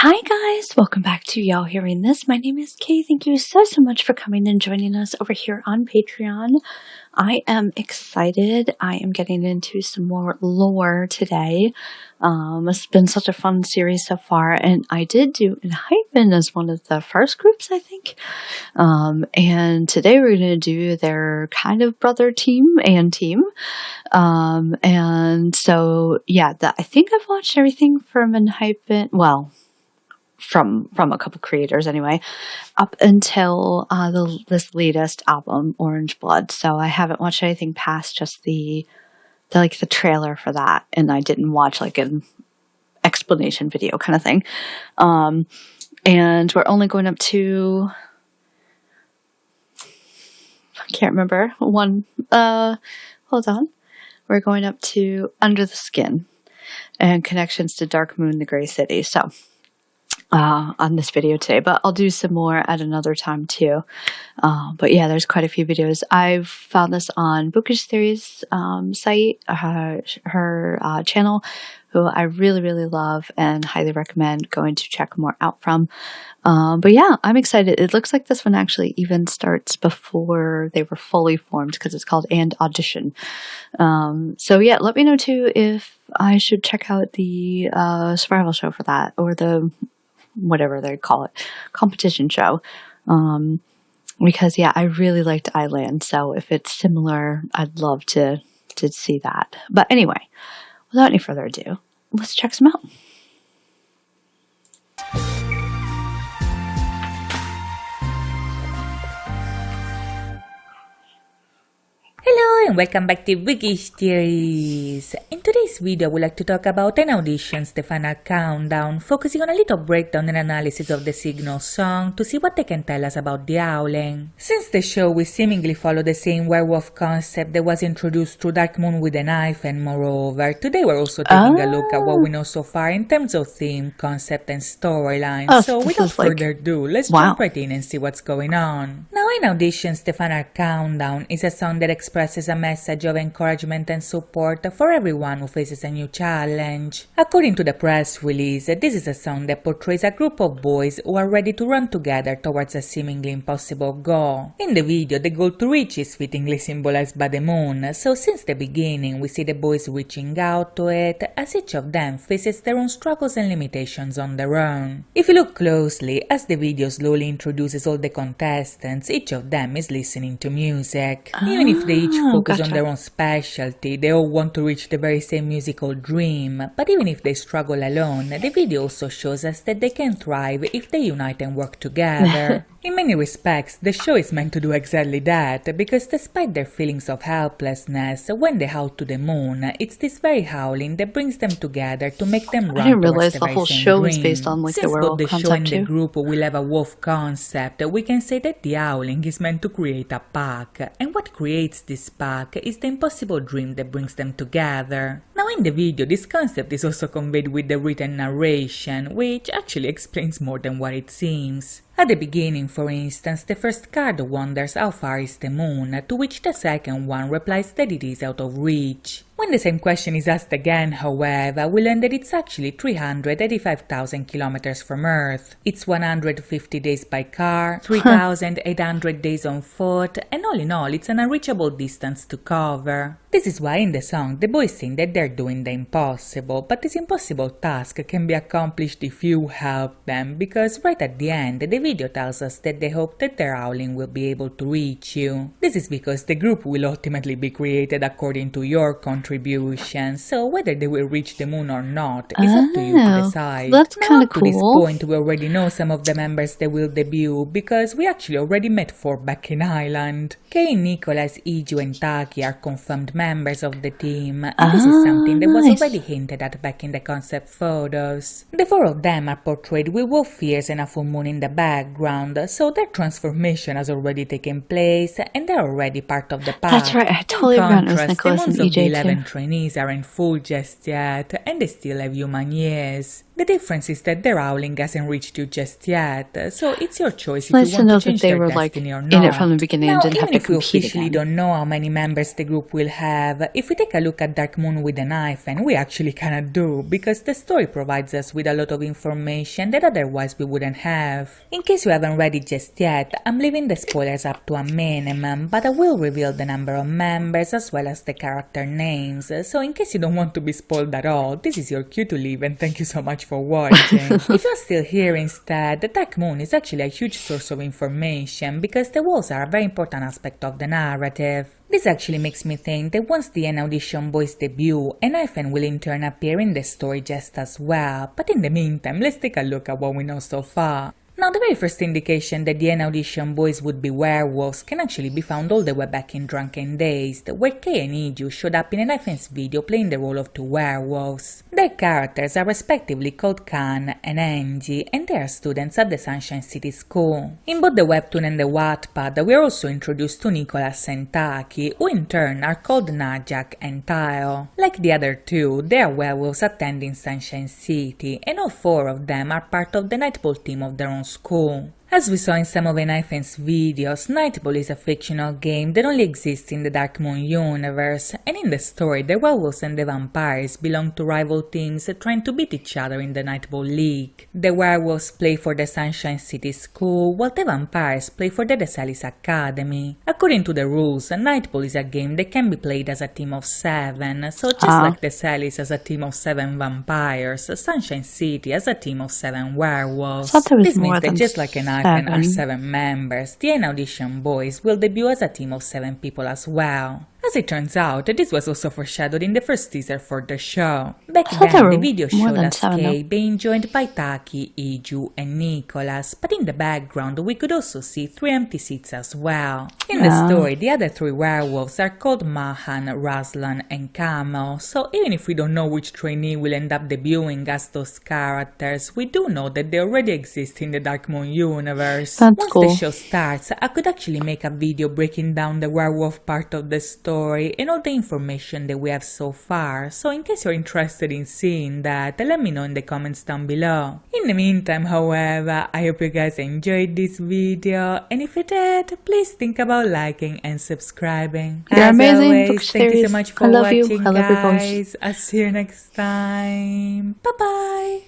Hi guys, welcome back to Y'all Hearing This. My name is Kay. Thank you so much for coming and joining us over here on Patreon. I am excited. I am getting into some more lore today. It's been such a fun series so far, and I did do Enhypen as one of the first groups, I think. And today we're going to do their kind of brother team and team. And so, yeah, I think I've watched everything from Enhypen, well, from a couple creators anyway, up until this latest album, Orange Blood. So I haven't watched anything past just the trailer for that, and I didn't watch like an explanation video kind of thing. And we're only going up to, I can't remember one. Hold on. We're going up to Under the Skin and connections to Dark Moon, the Grey City. So on this video today, but I'll do some more at another time too. But yeah, there's quite a few videos. I've found this on Bookish Theory's site, her channel, who I really love and highly recommend going to check more out from. But yeah, I'm excited. It looks like this one actually even starts before they were fully formed because it's called Audition. So yeah, let me know too if I should check out the survival show for that, or the whatever they call it, competition show. Because yeah, I really liked Island, so if it's similar, I'd love to see that. But anyway, without any further ado, let's check some out. Hello and welcome back to Bookish Theories. In today's video, I would like to talk about an Audition's the final countdown, focusing on a little breakdown and analysis of the Signal song to see what they can tell us about the Howling. Since the show will seemingly follow the same werewolf concept that was introduced through Dark Moon with a Knife, and moreover, today we're also taking a look at what we know so far in terms of theme, concept and storyline. So without further ado, let's jump right in and see what's going on. Now in Audition's the final countdown is a song that expresses a message of encouragement and support for everyone who faces a new challenge. According to the press release, this is a song that portrays a group of boys who are ready to run together towards a seemingly impossible goal. In the video, the goal to reach is fittingly symbolized by the moon, so since the beginning we see the boys reaching out to it, as each of them faces their own struggles and limitations on their own. If you look closely, as the video slowly introduces all the contestants, each of them is listening to music. Even if they each focus on their own specialty, they all want to reach the very same musical dream. But even if they struggle alone, the video also shows us that they can thrive if they unite and work together. In many respects, the show is meant to do exactly that, because despite their feelings of helplessness, when they howl to the moon, it's this very howling that brings them together to make them run. I didn't realize the whole show is based on like Since the werewolf both the concept show and too. the group will have a wolf concept, we can say that the howling is meant to create a pack, and what creates this pack is the impossible dream that brings them together. Now in the video, this concept is also conveyed with the written narration, which actually explains more than what it seems. At the beginning, for instance, the first card wonders how far is the moon, to which the second one replies that it is out of reach. When the same question is asked again, however, we learn that it's actually 385,000 kilometers from Earth. It's 150 days by car, 3,800 days on foot, and all in all, it's an unreachable distance to cover. This is why in the song, the boys sing that they're doing the impossible, but this impossible task can be accomplished if you help them, because right at the end, the video tells us that they hope that their howling will be able to reach you. This is because the group will ultimately be created according to your contribution, so whether they will reach the moon or not is up to you to decide. That's kind of cool. At this point, we already know some of the members that will debut, because we actually already met 4 back in Island. Kay, Nicholas, Iju and Taki are confirmed members of the team, and this is something that was already hinted at back in the concept photos. The 4 of them are portrayed with wolf ears and a full moon in the background, so their transformation has already taken place and they're already part of the pack. That's right, I totally forgot it was Nicholas and the EJ ones of the 11 too. trainees aren't full just yet, and they still have human ears. The difference is that their howling hasn't reached you just yet, so it's your choice if Nice you to want know to change that they their were like destiny or in not. it from the beginning Now, and didn't have even to if we compete officially again. don't know how many members the group will have, if we take a look at Dark Moon with an hyphen, we actually kinda do, because the story provides us with a lot of information that otherwise we wouldn't have. In case you haven't read it just yet, I'm leaving the spoilers up to a minimum, but I will reveal the number of members as well as the character names, so in case you don't want to be spoiled at all, this is your cue to leave and thank you so much for watching. If you're still here instead, the Dark Moon is actually a huge source of information because the walls are a very important aspect of the narrative. This actually makes me think that once the Audition boys debut, an hyphen will in turn appear in the story just as well, but in the meantime, let's take a look at what we know so far. Now, the very first indication that the Audition boys would be werewolves can actually be found all the way back in Drunken Days, where Kay and Iju showed up in an hyphen's video playing the role of two werewolves. Their characters are respectively called Khan and Angie, and they are students at the Sunshine City School. In both the webtoon and the Wattpad, we are also introduced to Nicholas and Taki, who in turn are called Najak and Tao. Like the other two, they are werewolves attending Sunshine City, and all four of them are part of the Nightball team of their own school. As we saw in some of Hyphen's videos, Nightball is a fictional game that only exists in the Dark Moon universe, and in the story the werewolves and the vampires belong to rival teams trying to beat each other in the Nightball League. The werewolves play for the Sunshine City School, while the vampires play for the Desalis Academy. According to the rules, Nightball is a game that can be played as a team of 7, so just like Desalis as a team of 7 vampires, Sunshine City as a team of 7 werewolves. This means that just like an hyphen are 7 members, the Audition boys will debut as a team of 7 people as well. As it turns out, this was also foreshadowed in the first teaser for the show. Back then, the video showed us Kay being joined by Taki, Iju, and Nicholas, but in the background we could also see 3 empty seats as well. In the story, the other 3 werewolves are called Mahan, Razlan, and Kamo, so even if we don't know which trainee will end up debuting as those characters, we do know that they already exist in the Dark Moon universe. Once the show starts, I could actually make a video breaking down the werewolf part of the story and all the information that we have so far, so in case you're interested in seeing that, let me know in the comments down below. In the meantime, however, I hope you guys enjoyed this video, and if you did, please think about liking and subscribing. You're amazing. Always, thank you so much for watching, guys. I'll see you next time. Bye bye.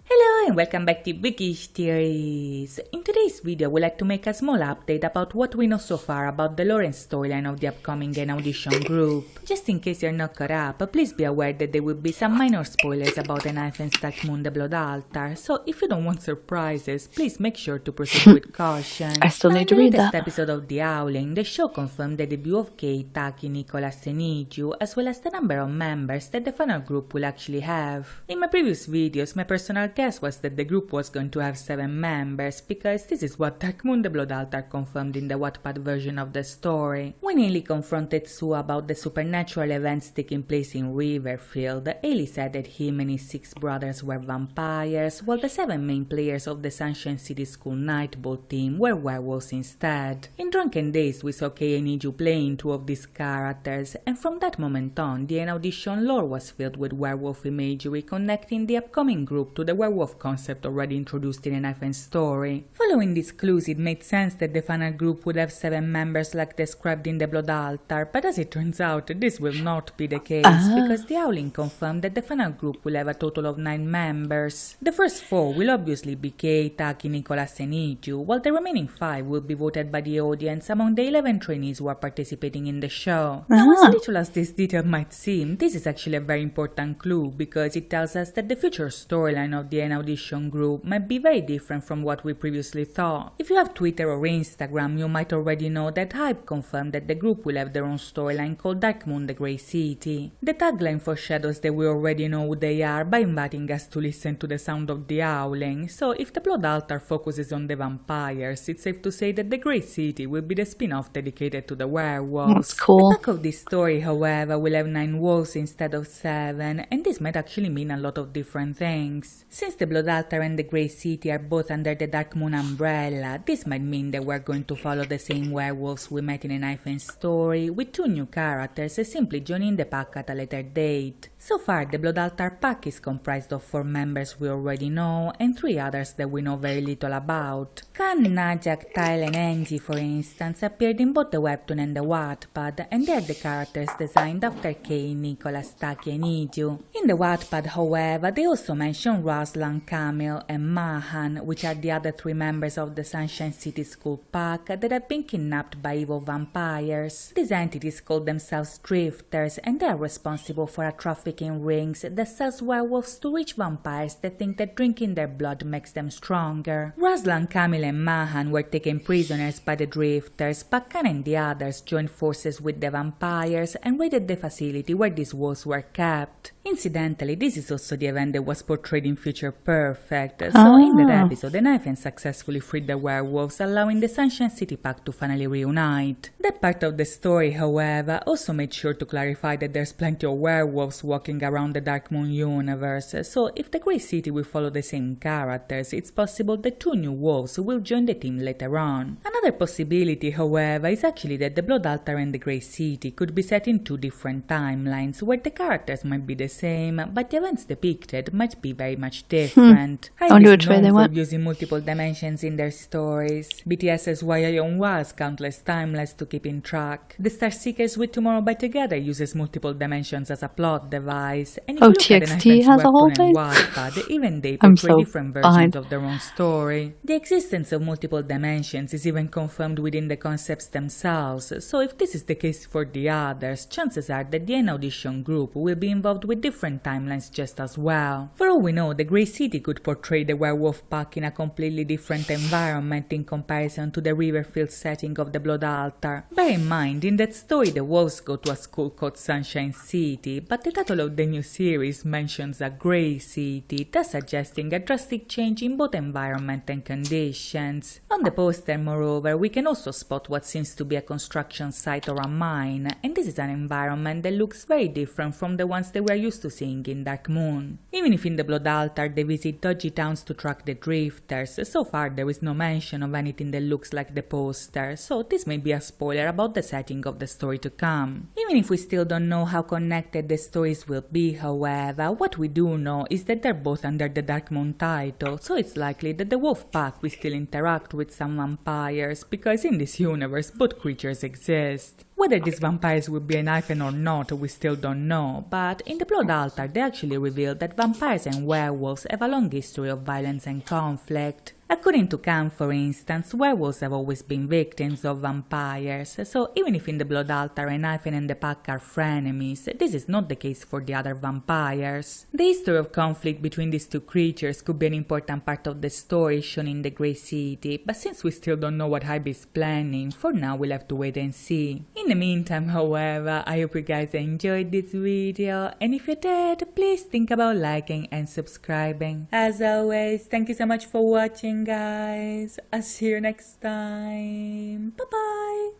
Hello and welcome back to Bookish Theories. In today's video, we'd like to make a small update about what we know so far about the lore and storyline of the upcoming Audition group. Just in case you're not caught up, please be aware that there will be some minor spoilers about Hyphen's Dark Moon the Blood Altar, so if you don't want surprises, please make sure to proceed with caution. I still need to read that. In the latest episode of The Howling, the show confirmed the debut of Kei, Taki, Nicholas, and Iju, as well as the number of members that the final group will actually have. In my previous videos, my personal guess was that the group was going to have 7 members, because this is what Dark Moon the Blood Altar confirmed in the Wattpad version of the story. When Ailey confronted Sue about the supernatural events taking place in Riverfield, Ailey said that him and his 6 brothers were vampires, while the 7 main players of the Sunshine City School Nightball team were werewolves instead. In Drunken Days, we saw Kei and Iju playing 2 of these characters, and from that moment on, the Audition lore was filled with werewolf imagery connecting the upcoming group to the werewolf concept already introduced in an Hyphen story. Following these clues, it made sense that the final group would have 7 members like described in the Blood Altar, but as it turns out, this will not be the case, because the Howling confirmed that the final group will have a total of 9 members. The first 4 will obviously be Kei, Taki, Nicholas, and Iju, while the remaining 5 will be voted by the audience among the 11 trainees who are participating in the show. Now, as little as this detail might seem, this is actually a very important clue, because it tells us that the future storyline of the Audition group might be very different from what we previously thought. If you have Twitter or Instagram, you might already know that Hype confirmed that the group will have their own storyline called Dark Moon the Grey City. The tagline foreshadows that we already know who they are by inviting us to listen to the sound of the howling, so if the Blood Altar focuses on the vampires, it's safe to say that the Grey City will be the spin-off dedicated to the werewolves. That's cool. The back of this story, however, will have 9 wolves instead of 7, and this might actually mean a lot of different things. Since the Blood Blood Altar and the Grey City are both under the Dark Moon umbrella, this might mean that we're going to follow the same werewolves we met in a Knife's story, with 2 new characters simply joining the pack at a later date. So far, the Blood Altar pack is comprised of 4 members we already know and 3 others that we know very little about. Khan, Najak, Tyle and Angie, for instance, appeared in both the webtoon and the Wattpad, and they are the characters designed after Kay, Nicholas, Taki and Iju. In the Wattpad, however, they also mention Ruslan, Camille and Mahan, which are the other 3 members of the Sunshine City School pack that have been kidnapped by evil vampires. These entities call themselves Drifters, and they are responsible for a trafficking rings that sells werewolves to rich vampires that think that drinking their blood makes them stronger. Ruslan, Camille and Mahan were taken prisoners by the Drifters, but Khan and the others joined forces with the vampires and raided the facility where these wolves were kept. Incidentally, this is also the event that was portrayed in Future Perfect, so in that episode the Knife successfully freed the werewolves, allowing the Sunshine City pack to finally reunite. That part of the story, however, also made sure to clarify that there's plenty of werewolves walking around the Dark Moon universe, so if the Grey City will follow the same characters, it's possible that 2 new wolves will join the team later on. Another possibility, however, is actually that the Blood Altar and the Grey City could be set in 2 different timelines, where the characters might be the same, but the events depicted might be very much different. I wonder which way they for went. using multiple dimensions in their stories. BTS's YION was countless timelines to keep in track. The Starseekers with Tomorrow by Together uses multiple dimensions as a plot device. And if you look at the TXT Knife's has a whole webtoon thing? and Wattpad, even they I'm portray so different versions behind. of their own story. The existence of multiple dimensions is even confirmed within the concepts themselves, so if this is the case for the others, chances are that the Audition group will be involved with different timelines just as well. For all we know, the Grey City could portray the werewolf pack in a completely different environment in comparison to the Riverfield setting of the Blood Altar. Bear in mind, in that story the wolves go to a school called Sunshine City, but the title of the new series mentions a Grey City, thus suggesting a drastic change in both environment and conditions. On the poster, moreover, we can also spot what seems to be a construction site or a mine, and this is an environment that looks very different from the ones that we are used to seeing in Dark Moon. Even if in the Blood Altar they visit dodgy towns to track the Drifters, so far there is no mention of anything that looks like the poster, so this may be a spoiler about the setting of the story to come. Even if we still don't know how connected the stories will be, however, what we do know is that they're both under the Dark Moon title, so it's likely that the wolf pack will still interact with some vampires, because in this universe both creatures exist. Whether these vampires will be an hyphen or not, we still don't know, but in the Blood Altar they actually revealed that vampires and werewolves have a long history of violence and conflict. According to Khan, for instance, werewolves have always been victims of vampires, so even if in the Blood Altar Knifen and the pack are frenemies, this is not the case for the other vampires. The history of conflict between these 2 creatures could be an important part of the story shown in the Grey City, but since we still don't know what Hybe is planning, for now we'll have to wait and see. In the meantime, however, I hope you guys enjoyed this video, and if you did, please think about liking and subscribing. As always, thank you so much for watching, guys. I'll see you next time. Bye bye.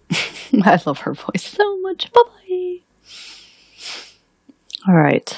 I love her voice so much. Bye bye. All right.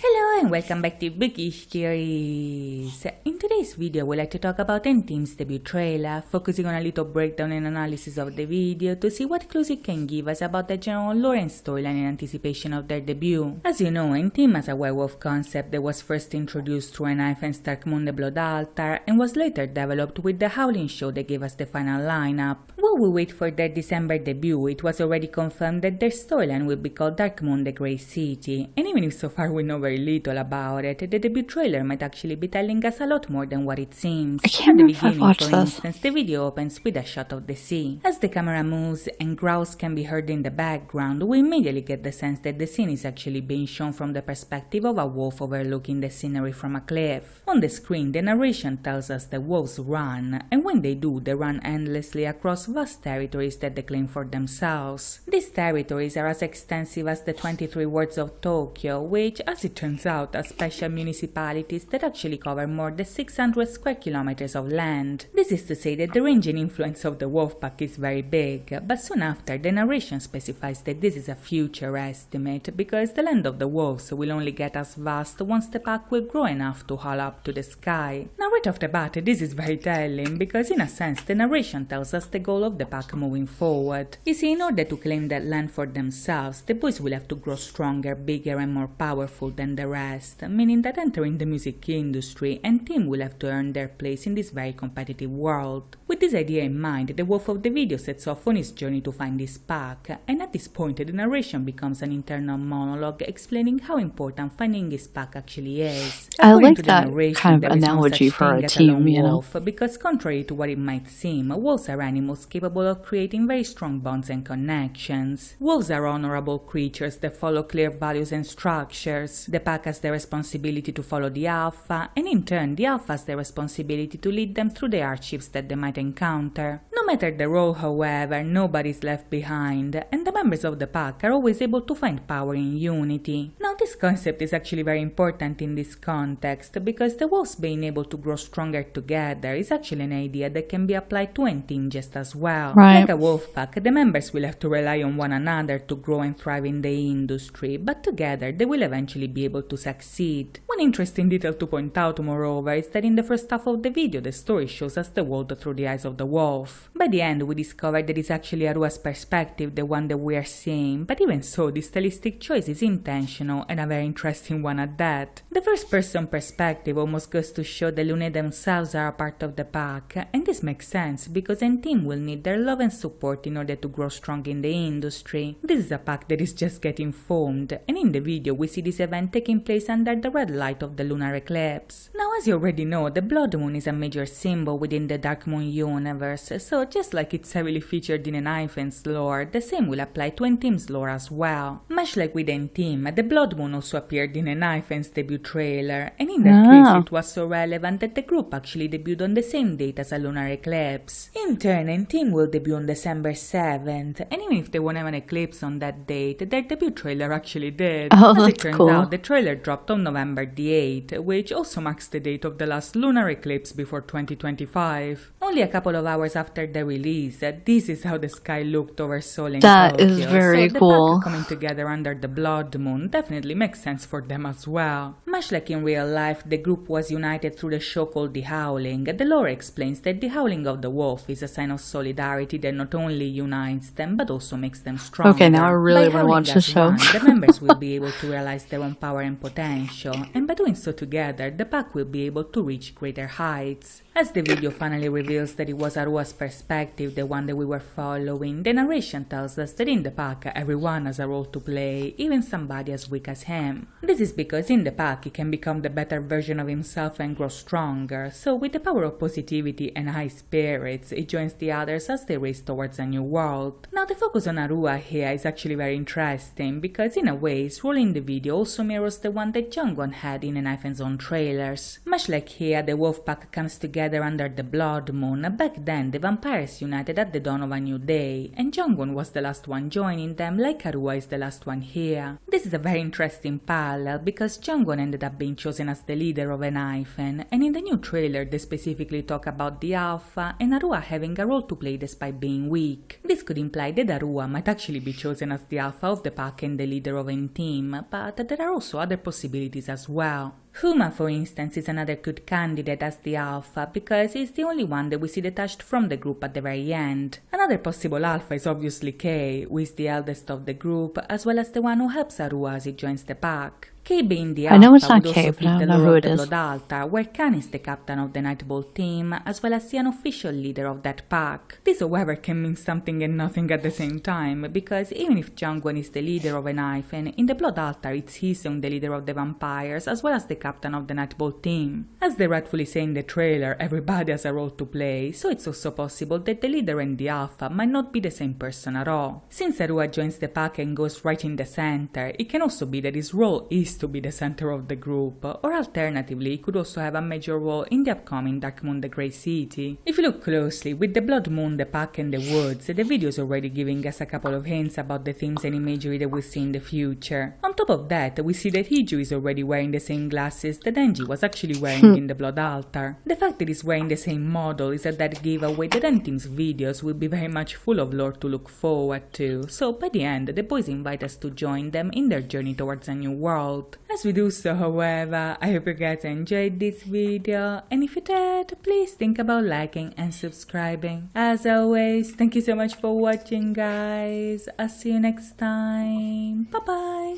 Hello and welcome back to Bookish Theories. In today's video, we'd like to talk about N-Team's debut trailer, focusing on a little breakdown and analysis of the video to see what clues it can give us about the general lore and storyline in anticipation of their debut. As you know, N-Team has a werewolf concept that was first introduced through Knife and Dark Moon the Blood Altar and was later developed with the Howling show that gave us the final lineup. While we wait for their December debut, it was already confirmed that their storyline will be called Dark Moon the Grey City, and even if so far we know very little about it, the debut trailer might actually be telling us a lot more than what it seems. I can't remember if I've watched for this. instance, the video opens with a shot of the sea. As the camera moves and growls can be heard in the background, we immediately get the sense that the scene is actually being shown from the perspective of a wolf overlooking the scenery from a cliff. On the screen, the narration tells us that wolves run, and when they do, they run endlessly across vast territories that they claim for themselves. These territories are as extensive as the 23 words of Tokyo, Tokyo, which, as it turns out, are special municipalities that actually cover more than 600 square kilometers of land. This is to say that the range and influence of the wolf pack is very big, but soon after the narration specifies that this is a future estimate because the land of the wolves will only get as vast once the pack will grow enough to haul up to the sky. Now right off the bat, this is very telling because in a sense the narration tells us the goal of the pack moving forward. You see, in order to claim that land for themselves, the boys will have to grow stronger, bigger and more powerful than the rest, meaning that entering the music industry and team will have to earn their place in this very competitive world. With this idea in mind, the wolf of the video sets off on his journey to find his pack, and at this point the narration becomes an internal monologue explaining how important finding his pack actually is. I like that kind of analogy for a team, you know. Because contrary to what it might seem, wolves are animals capable of creating very strong bonds and connections. Wolves are honorable creatures that follow clear values and structures. The pack has the responsibility to follow the alpha, and in turn the alpha has the responsibility to lead them through the hardships that they might encounter. No matter the role, however, nobody is left behind, and the members of the pack are always able to find power in unity. Now this concept is actually very important in this context, because the wolves being able to grow stronger together is actually an idea that can be applied to any team just as well. Right. Like a wolf pack, the members will have to rely on one another to grow and thrive in the industry, but together they will eventually be able to succeed. One interesting detail to point out, moreover, is that in the first half of the video the story shows us the world through the eyes of the wolf. By the end we discover that it's actually Arua's perspective, the one that we are seeing, but even so this stylistic choice is intentional and a very interesting one at that. The first person perspective almost goes to show the Lune themselves are a part of the pack, and this makes sense because any team will need their love and support in order to grow strong in the industry. This is a pack that is just getting formed, and in the video we see this event taking place under the red light of the lunar eclipse. Now, as you already know, the blood moon is a major symbol within the Dark Moon universe, so just like it's heavily featured in Enhypen's lore, the same will apply to Enteam's lore as well. Much like with Enteam, the blood moon also appeared in Enhypen's debut trailer, and in that case it was so relevant that the group actually debuted on the same date as a lunar eclipse. In turn, Enteam will debut on December 7th, and even if they won't have an eclipse on that date, their debut trailer actually did. Oh, as it that's turns cool. out, the trailer dropped on November the 8th, which also marks the date of the last lunar eclipse before 2025. Only a couple of hours after the release, this is how the sky looked over Seoul and That Tokyo. is very so cool. The pack coming together under the blood moon definitely makes sense for them as well. Much like in real life, the group was united through the show called The Howling. The lore explains that the howling of the wolf is a sign of solidarity that not only unites them but also makes them stronger. Okay, now I really By want to watch howling the as show. one, the members will be able to realize their own power and potential, and by doing so together, the pack will be able to reach greater heights. As the video finally reveals that it was Arua's perspective, the one that we were following, the narration tells us that in the pack, everyone has a role to play, even somebody as weak as him. This is because in the pack, he can become the better version of himself and grow stronger, so with the power of positivity and high spirits, he joins the others as they race towards a new world. Now, the focus on Arua here is actually very interesting, because in a way, his role in the video also mirrors the one that Jungwon had in Enhypen's own trailers. Much like here, the wolf pack comes together under the blood moon. Back then, the vampires united at the dawn of a new day, and Jungwon was the last one joining them, like Arua is the last one here. This is a very interesting parallel because Jungwon ended up being chosen as the leader of Enhypen, and in the new trailer they specifically talk about the alpha and Arua having a role to play despite being weak. This could imply that Arua might actually be chosen as the alpha of the pack and the leader of Enteam, but there are also other possibilities as well. Huma, for instance, is another good candidate as the alpha because he's the only one that we see detached from the group at the very end. Another possible alpha is obviously Kei, who is the eldest of the group, as well as the one who helps Arua as he joins the pack. Kei being the alpha I know it's not would Kei, also but I fit don't the know lore who of it the is. Blood Altar, where Khan is the captain of the Nightbolt team, as well as the unofficial leader of that pack. This, however, can mean something and nothing at the same time, because even if Jungwon is the leader of Enhypen, in the Blood Altar it's Hisung, the leader of the vampires, as well as the captain of the netball team. As they rightfully say in the trailer, everybody has a role to play, so it's also possible that the leader and the alpha might not be the same person at all. Since Arua joins the pack and goes right in the center, it can also be that his role is to be the center of the group, or alternatively, he could also have a major role in the upcoming Dark Moon the Grey City. If you look closely, with the Blood Moon, the pack and the woods, the video is already giving us a couple of hints about the themes and imagery that we'll see in the future. On top of that, we see that Hiju is already wearing the same glasses that Denji was actually wearing in the Blood Altar. The fact that he's wearing the same model is a dead giveaway that N-Team's videos will be very much full of lore to look forward to, so by the end, the boys invite us to join them in their journey towards a new world. As we do so, however, I hope you guys enjoyed this video, and if you did, please think about liking and subscribing. As always, thank you so much for watching, guys. I'll see you next time. Bye bye.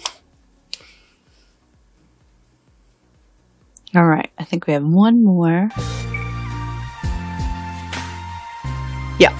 All right, I think we have one more. Yeah.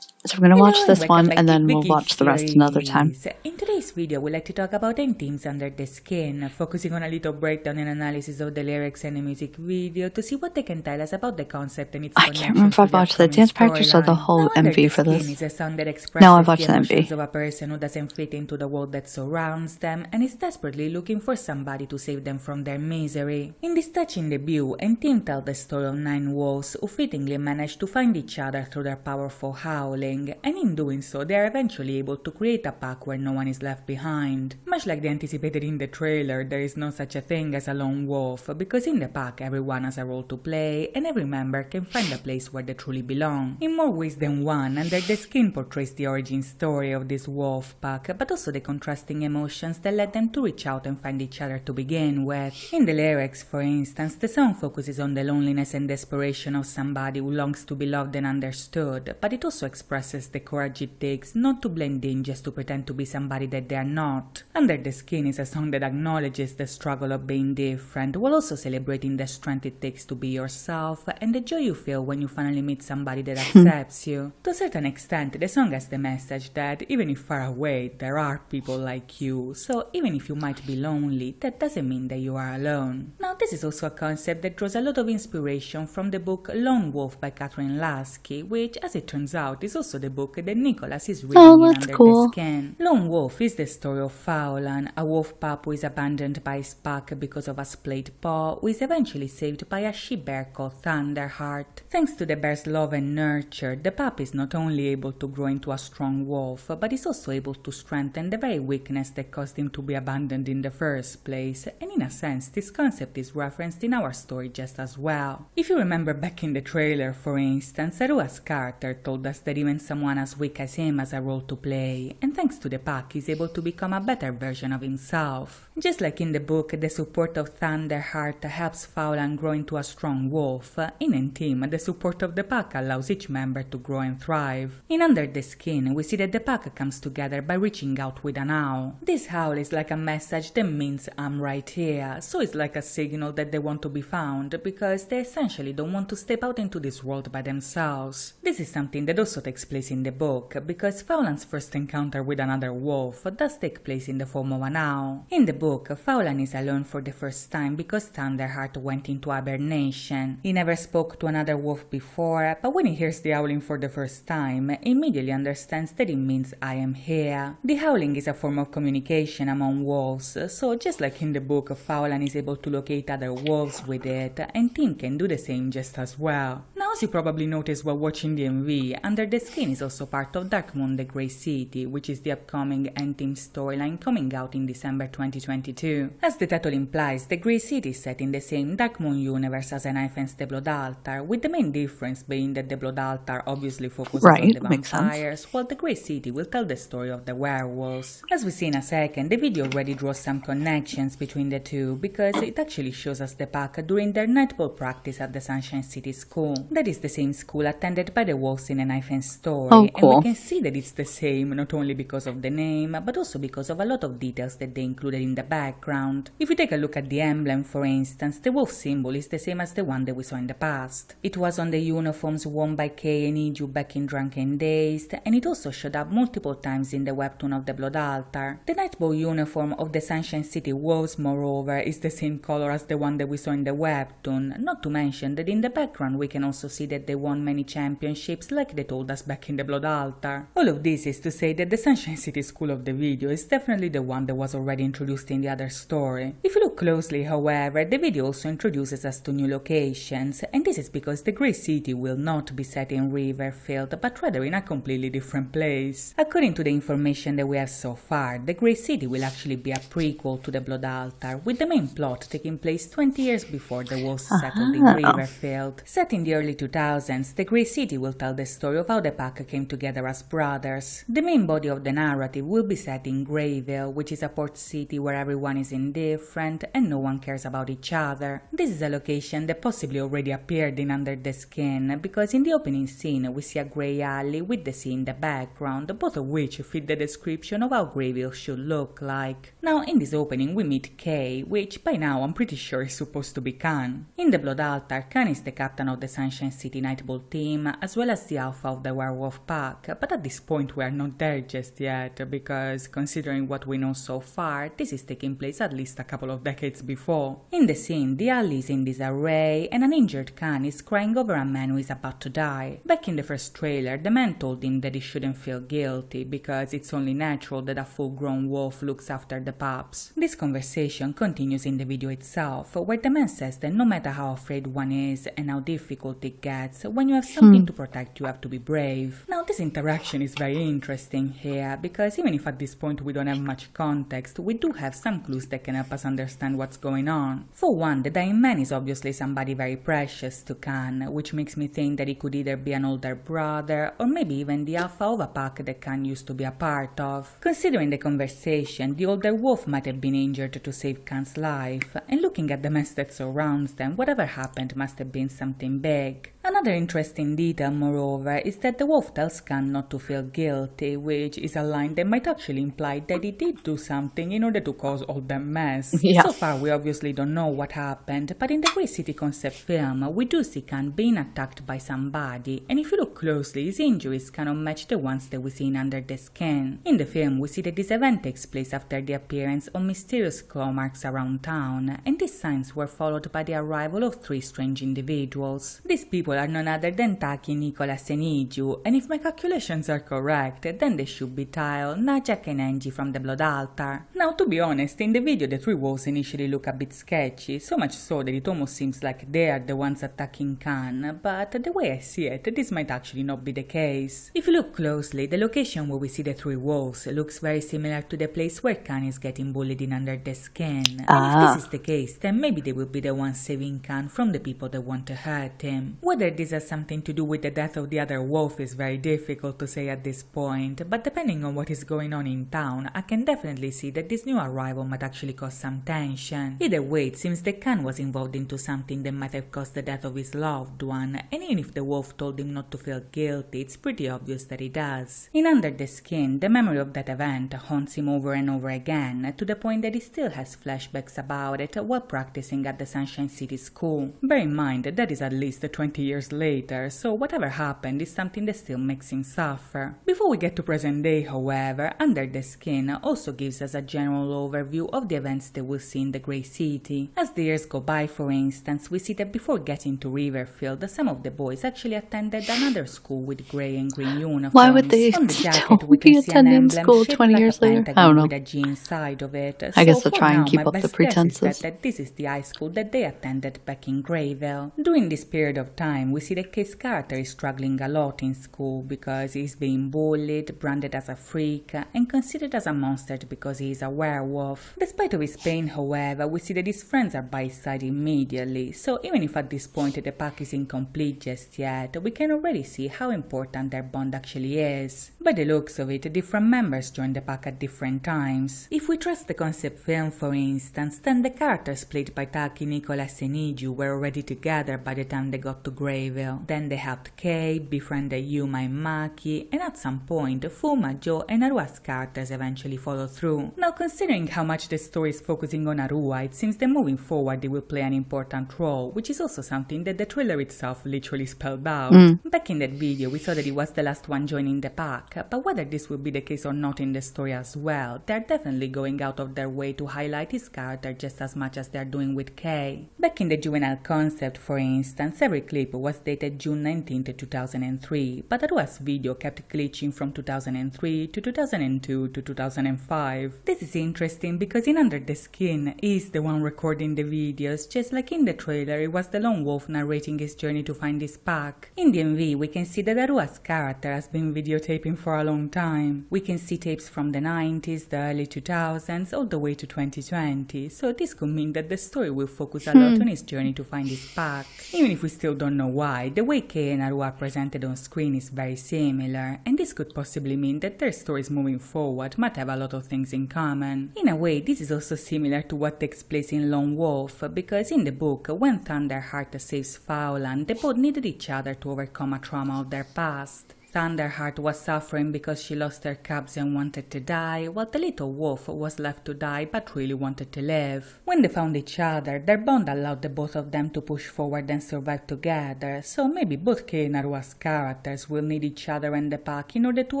So we're going to watch this one and then we'll watch the rest another time. In today's video, we'd like to talk about N-Teams Under the Skin, focusing on a little breakdown and analysis of the lyrics and the music video to see what they can tell us about the concept and its I can't remember if I watched the dance practice or the whole MV for this. Is a song that No, I watched the the emotions MV. of a person who doesn't fit into the world that surrounds them and is desperately looking for somebody to save them from their misery. In this touching debut, N-Team tells the story of 9 wolves who fittingly manage to find each other through their powerful howling, and in doing so they are eventually able to create a pack where no one is left behind. Much like they anticipated in the trailer, there is no such a thing as a lone wolf, because in the pack everyone has a role to play and every member can find a place where they truly belong. In more ways than one, Under the Skin portrays the origin story of this wolf pack, but also the contrasting emotions that led them to reach out and find each other to begin with. In the lyrics, for instance, the song focuses on the loneliness and desperation of somebody who longs to be loved and understood, but it also expresses the courage it takes not to blend in just to pretend to be somebody that they are not. Under the Skin is a song that acknowledges the struggle of being different, while also celebrating the strength it takes to be yourself and the joy you feel when you finally meet somebody that accepts you. To a certain extent, the song has the message that even if far away, there are people like you, so even if you might be lonely, that doesn't mean that you are alone. Now, this is also a concept that draws a lot of inspiration from the book Lone Wolf by Catherine Lasky, which, as it turns out, is also the book that Nicholas is reading in Under the Skin. Lone Wolf is the story of Faulan, a wolf pup who is abandoned by his pack because of a splayed paw, who is eventually saved by a she-bear called Thunderheart. Thanks to the bear's love and nurture, the pup is not only able to grow into a strong wolf, but is also able to strengthen the very weakness that caused him to be abandoned in the first place, and in a sense, this concept is referenced in our story just as well. If you remember back in the trailer, for instance, Arua's character told us that even someone as weak as him has a role to play, and thanks to the pack he's able to become a better version of himself. Just like in the book, the support of Thunderheart helps Faulan grow into a strong wolf, in N-Team, the support of the pack allows each member to grow and thrive. In Under the Skin, we see that the pack comes together by reaching out with an owl. This howl is like a message that means I'm right here, so it's like a signal that they want to be found, because they essentially don't want to step out into this world by themselves. This is something that also takes place in the book, because Faulan's first encounter with another wolf does take place in the form of an owl. In the book, Faulan is alone for the first time because Thunderheart went into hibernation. He never spoke to another wolf before, but when he hears the howling for the first time, he immediately understands that it means I am here. The howling is a form of communication among wolves, so just like in the book, Faulan is able to locate other wolves with it, and Team can do the same just as well. Now, as you probably noticed while watching the MV, Under the Skin is also part of Dark Moon the Grey City, which is the upcoming N-Team storyline coming out in December 2022. As the title implies, the Grey City is set in the same Dark Moon universe as N-Ifen's The Blood Altar, with the main difference being that the Blood Altar obviously focuses on the vampires, while the Grey City will tell the story of the werewolves. As we see in a second, the video already draws some connections between the two, because it actually shows us the pack during their netball practice at the Sunshine City School. That is the same school attended by the wolves in N-Ifen's story. story, Oh, and we cool. can see that it's the same not only because of the name, but also because of a lot of details that they included in the background. If we take a look at the emblem, for instance, the wolf symbol is the same as the one that we saw in the past. It was on the uniforms worn by Kay and Iju back in Drunken Days, and it also showed up multiple times in the webtoon of the Blood Altar. The Nightbow uniform of the Sunshine City Wolves, moreover, is the same color as the one that we saw in the webtoon, not to mention that in the background we can also see that they won many championships like they told us back in the Blood Altar. All of this is to say that the Sunshine City school of the video is definitely the one that was already introduced in the other story. If you look closely, however, the video also introduces us to new locations, and this is because the Grey City will not be set in Riverfield, but rather in a completely different place. According to the information that we have so far, the Grey City will actually be a prequel to the Blood Altar, with the main plot taking place 20 years before the wolves settled in Riverfield. Set in the early 2000s, the Grey City will tell the story of how the pack came together as brothers. The main body of the narrative will be set in Greyville, which is a port city where everyone is indifferent and no one cares about each other. This is a location that possibly already appeared in Under the Skin, because in the opening scene we see a grey alley with the sea in the background, both of which fit the description of how Greyville should look like. Now, in this opening we meet Kay, which by now I'm pretty sure is supposed to be Khan. In the Blood Altar, Khan is the captain of the Sunshine City Nightball team, as well as the alpha of the werewolf pack, but at this point we are not there just yet, because considering what we know so far, this is taking place at least a couple of decades before. In the scene, the alley is in disarray, and an injured Khan is crying over a man who is about to die. Back in the first trailer, the man told him that he shouldn't feel guilty, because it's only natural that a full-grown wolf looks after the pups. This conversation continues in the video itself, where the man says that no matter how afraid one is and how difficult it gets, when you have something to protect you have to be brave. Now this interaction is very interesting here, because even if at this point we don't have much context, we do have some clues that can help us understand what's going on. For one, the dying man is obviously somebody very precious to Khan, which makes me think that he could either be an older brother or maybe even the alpha of a pack that Khan used to be a part of. Considering the conversation, the older wolf might have been injured to save Khan's life, and looking at the mess that surrounds them, whatever happened must have been something big. Another interesting detail, moreover, is that the wolf tells Khan not to feel guilty, which is a line that might actually imply that he did do something in order to cause all that mess. Yeah. So far, we obviously don't know what happened, but in the Grey City concept film, we do see Khan being attacked by somebody, and if you look closely, his injuries kind of match the ones that we see in Under the Skin. In the film, we see that this event takes place after the appearance of mysterious claw marks around town, and these signs were followed by the arrival of 3 strange individuals. These people are none other than Taki, Nicholas, and Iju, and if my calculations are correct, then they should be Tile, Najak, and Angie from the Blood Altar. Now, to be honest, in the video the 3 wolves initially look a bit sketchy, so much so that it almost seems like they are the ones attacking Khan, but the way I see it, this might actually not be the case. If you look closely, the location where we see the 3 wolves looks very similar to the place where Khan is getting bullied in Under the Skin, and if this is the case, then maybe they will be the ones saving Khan from the people that want to hurt him. Whether this has something to do with the death of the other wolf is very difficult to say at this point, but depending on what is going on in town, I can definitely see that this new arrival might actually cause some tension. Either way, it seems that Khan was involved into something that might have caused the death of his loved one, and even if the wolf told him not to feel guilty, it's pretty obvious that he does. In Under the Skin, the memory of that event haunts him over and over again, to the point that he still has flashbacks about it while practicing at the Sunshine City School. Bear in mind that is at least 20 years later, so whatever happened is something that still makes him suffer. Before we get to present day, however, Under the Skin also gives us a general overview of the events that we'll see in the Grey City. As the years go by, for instance, we see that before getting to Riverfield, some of the boys actually attended another school with grey and green uniforms. Why would they On the still jacket, we be can see an attending emblem school shaped 20 like years a later? I pentagon don't know. with a G inside of it. I guess So they'll for try and now, keep my up the best guess is pretenses. that this is the high school that they attended back in Greyville. During this period of time, we see that Kay's character is struggling a lot in school because he's being bullied, branded as a freak, and considered as a monster because he is a werewolf. Despite of his pain, however, we see that his friends are by his side immediately, so even if at this point the pack is incomplete just yet, we can already see how important their bond actually is. By the looks of it, different members join the pack at different times. If we trust the concept film, for instance, then the characters played by Taki, Nicholas, and Iju were already together by the time they got to Grayville. Then they helped Kei, befriended Yuma and Maki, and at some point, Fuma, Joe, and Arua's characters eventually followed through. Now, considering how much the story is focusing on Arua, it seems that moving forward they will play an important role, which is also something that the trailer itself literally spelled out. Back in that video, we saw that he was the last one joining the pack, but whether this will be the case or not in the story as well, they're definitely going out of their way to highlight his character just as much as they're doing with Kei. Back in the juvenile concept, for instance, every clip was dated June 19, 2003, but Arua's video kept glitching from 2003 to 2002 to 2005. This is interesting because in Under the Skin, he's the one recording the videos, just like in the trailer it was the lone wolf narrating his journey to find his pack. In the MV, we can see that Arua's character has been videotaping for a long time. We can see tapes from the 90s, the early 2000s, all the way to 2020, so this could mean that the story will focus a lot on his journey to find his pack. Even if we still don't know why, the way Kei and Arua are presented on screen is very similar, and this could possibly mean that their stories moving forward might have a lot of things in common. In a way, this is also similar to what takes place in Lone Wolf, because in the book, when Thunderheart saves Fowland, they both needed each other to overcome a trauma of their past. Thunderheart was suffering because she lost her cubs and wanted to die, while the little wolf was left to die but really wanted to live. When they found each other, their bond allowed the both of them to push forward and survive together, so maybe both Kei and Arua's characters will need each other and the pack in order to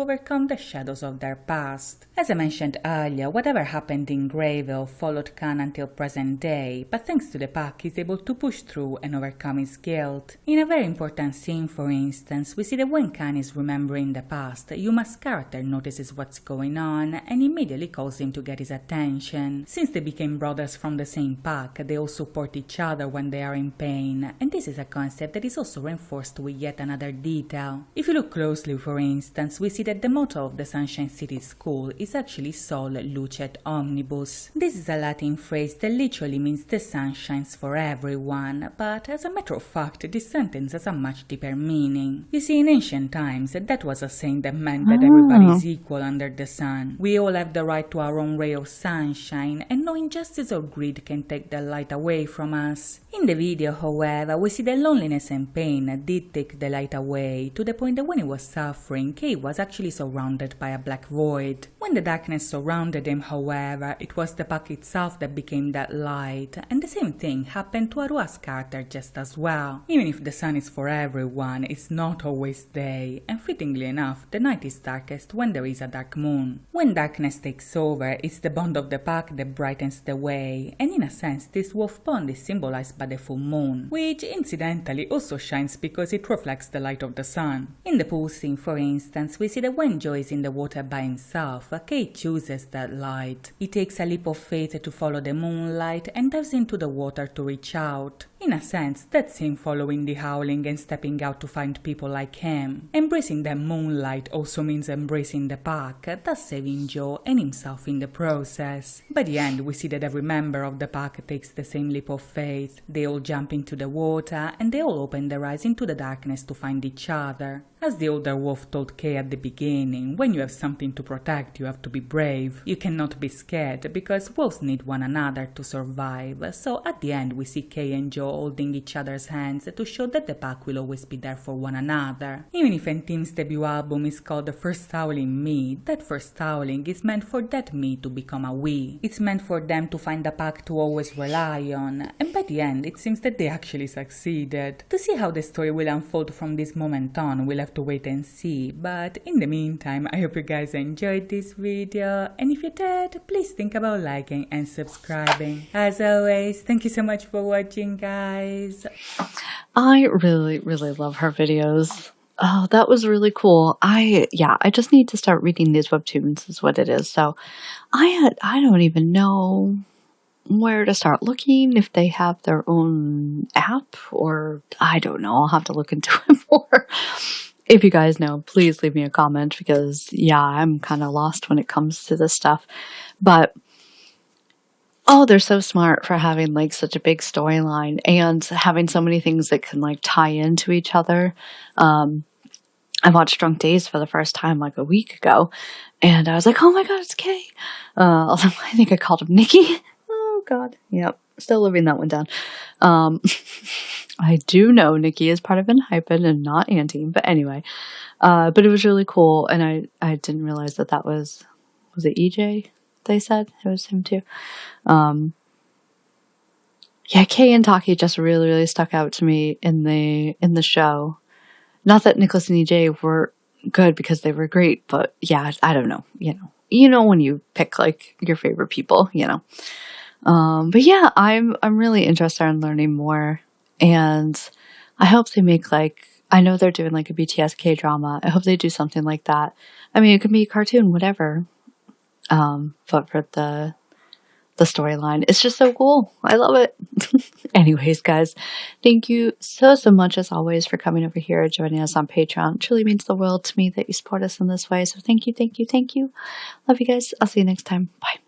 overcome the shadows of their past. As I mentioned earlier, whatever happened in Grayville followed Khan until present day, but thanks to the pack he's able to push through and overcome his guilt. In a very important scene, for instance, we see that when Khan is remembering the past, Yuma's character notices what's going on and immediately calls him to get his attention. Since they became brothers from the same pack, they all support each other when they are in pain, and this is a concept that is also reinforced with yet another detail. If you look closely, for instance, we see that the motto of the Sunshine City School is actually Sol Lucet Omnibus. This is a Latin phrase that literally means the sun shines for everyone, but as a matter of fact, this sentence has a much deeper meaning. You see, in ancient times, that was a saying that meant that everybody is equal under the sun. We all have the right to our own ray of sunshine, and no injustice or greed can take that light away from us. In the video, however, we see that loneliness and pain did take the light away, to the point that when he was suffering, Kei was actually surrounded by a black void. When the darkness surrounded him, however, it was the pack itself that became that light, and the same thing happened to Arua's character just as well. Even if the sun is for everyone, it's not always day, and fittingly enough, the night is darkest when there is a dark moon. When darkness takes over, it's the bond of the pack that brightens the way, and in a sense this wolf bond is symbolized by the full moon, which incidentally also shines because it reflects the light of the sun. In the pool scene, for instance, we see that when Joe is in the water by himself, Kei chooses that light. He takes a leap of faith to follow the moonlight and dives into the water to reach out. In a sense, that's him following the howling and stepping out to find people like him. Embracing the moonlight also means embracing the pack, thus saving Joe and himself in the process. By the end, we see that every member of the pack takes the same leap of faith. They all jump into the water and they all open their eyes into the darkness to find each other. As the older wolf told Kei at the beginning, when you have something to protect, you have to be brave. You cannot be scared because wolves need one another to survive. So at the end, we see Kei and Joe holding each other's hands to show that the pack will always be there for one another. Even if N-Team's debut album is called The First Howling Me, that first howling is meant for that me to become a we. It's meant for them to find a pack to always rely on, and by the end, it seems that they actually succeeded. To see how the story will unfold from this moment on, we'll have to wait and see, but in the meantime, I hope you guys enjoyed this video, and if you did, please think about liking and subscribing. As always, thank you so much for watching, guys. I really love her videos. Oh, that was really cool. I just need to start reading these webtoons is what it is. So I don't even know where to start looking, if they have their own app, or I don't know. I'll have to look into it more. If you guys know, please leave me a comment because, yeah, I'm kind of lost when it comes to this stuff. But, oh, they're so smart for having, like, such a big storyline and having so many things that can, like, tie into each other. I watched Drunk Days for the first time, like, a week ago, and I was like, oh my god, it's Kay. Although I think I called him Nikki. Oh god. Yep. Still living that one down. I do know Nikki is part of Enhypen and not Antine, but anyway. But it was really cool, and I didn't realize that was it EJ? They said it was him too. Yeah, Kay and Taki just really, really stuck out to me in the show. Not that Nicholas and EJ were good because they were great, but yeah, I don't know. You know when you pick like your favorite people, you know. But yeah, I'm really interested in learning more, and I hope they make like, I know they're doing like a BTS K drama. I hope they do something like that. I mean, it could be a cartoon, whatever. But for the storyline, it's just so cool. I love it. Anyways, guys, thank you so much as always for coming over here and joining us on Patreon. It truly means the world to me that you support us in this way. So thank you. Love you guys. I'll see you next time. Bye.